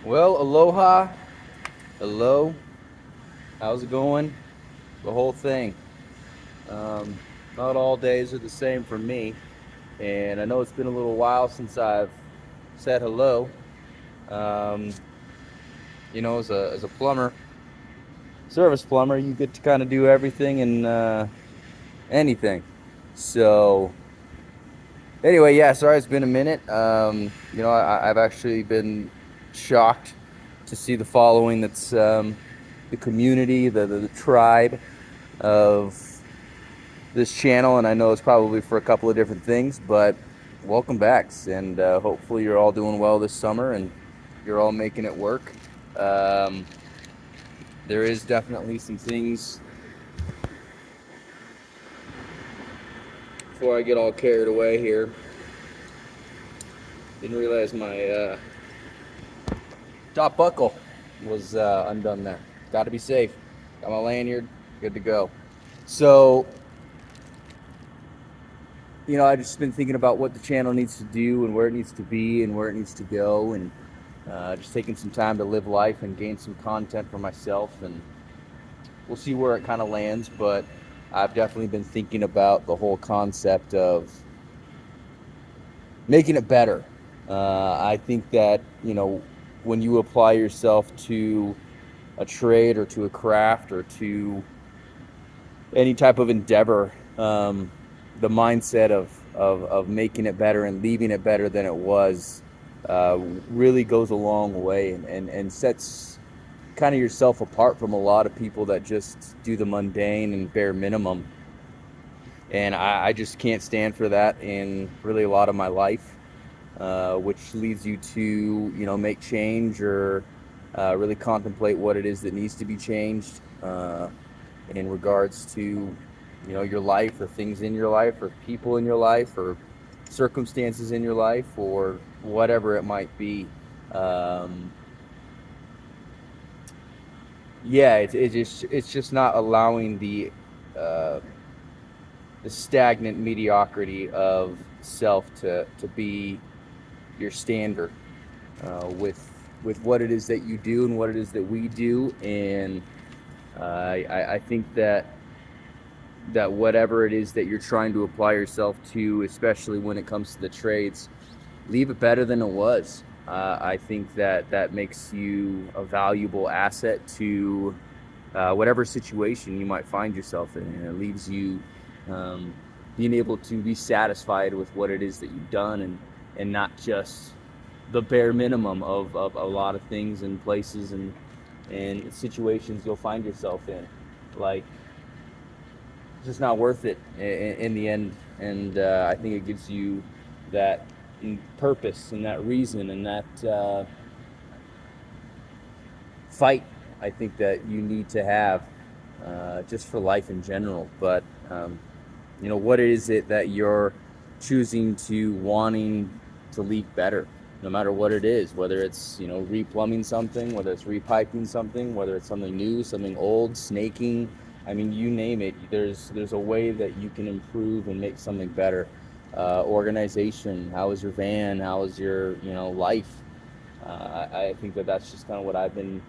Well, aloha, hello, how's it going? The whole thing. Um, Not all days are the same for me, and I know it's been a little while since I've said hello. Um, as a plumber, service plumber, you get to kind of do everything and anything. So, anyway, yeah, sorry it's been a minute. I've actually been shocked to see the following that's the community, the tribe of this channel, and I know it's probably for a couple of different things, but welcome back, and hopefully you're all doing well this summer and you're all making it work. Um, there is definitely some things before I get all carried away here. Didn't realize my top buckle was undone there. Got to be safe. Got my lanyard, good to go. So, I just been thinking about what the channel needs to do and where it needs to be and where it needs to go, and just taking some time to live life and gain some content for myself, and we'll see where it kind of lands. But I've definitely been thinking about the whole concept of making it better. I think that, when you apply yourself to a trade or to a craft or to any type of endeavor, the mindset of making it better and leaving it better than it was really goes a long way, and sets kind of yourself apart from a lot of people that just do the mundane and bare minimum. And I just can't stand for that in really a lot of my life, which leads you to, make change or really contemplate what it is that needs to be changed in regards to, your life or things in your life or people in your life or circumstances in your life or whatever it might be. Um, yeah, it's just not allowing uh, the stagnant mediocrity of self to be your standard with what it is that you do and what it is that we do. And I think that whatever it is that you're trying to apply yourself to, especially when it comes to the trades, leave it better than it was. I think that makes you a valuable asset to whatever situation you might find yourself in, and it leaves you um, being able to be satisfied with what it is that you've done, and not just the bare minimum of a lot of things and places and situations you'll find yourself in. Like, it's just not worth it in the end. And I think it gives you that purpose and that reason and that fight, I think, that you need to have just for life in general. But what is it that you're choosing to wanting to leave better, no matter what it is, whether it's, replumbing something, whether it's repiping something, whether it's something new, something old, snaking. I mean, you name it. There's a way that you can improve and make something better. Organization. How is your van? How is your, life? I think that's just kind of what I've been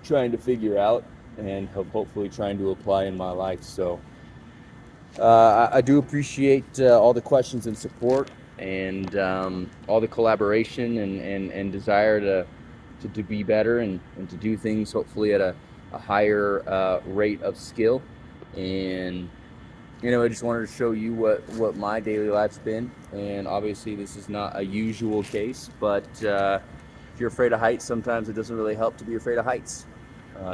trying to figure out and hopefully trying to apply in my life. So I do appreciate all the questions and support, and all the collaboration and desire to be better, and to do things hopefully at a higher rate of skill. And I just wanted to show you what my daily life's been. And obviously this is not a usual case, but if you're afraid of heights, sometimes it doesn't really help to be afraid of heights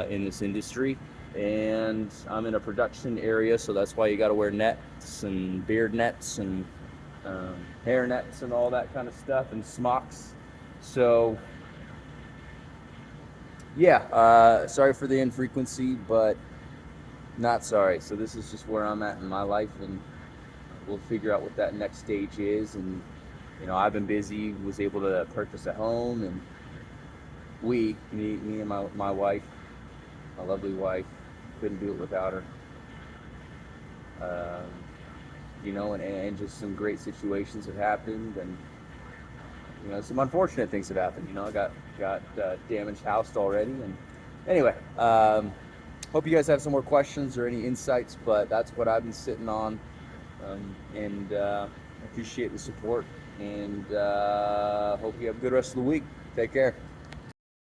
in this industry. And I'm in a production area, so that's why you got to wear nets and beard nets and hair nets and all that kind of stuff, and smocks. So yeah, sorry for the infrequency, but not sorry. So this is just where I'm at in my life, and we'll figure out what that next stage is. And I've been busy, was able to purchase a home, and me and my wife, my lovely wife, couldn't do it without her. And just some great situations have happened, and some unfortunate things have happened. I got damaged housed already. And anyway, hope you guys have some more questions or any insights. But that's what I've been sitting on, and appreciate the support. And hope you have a good rest of the week. Take care.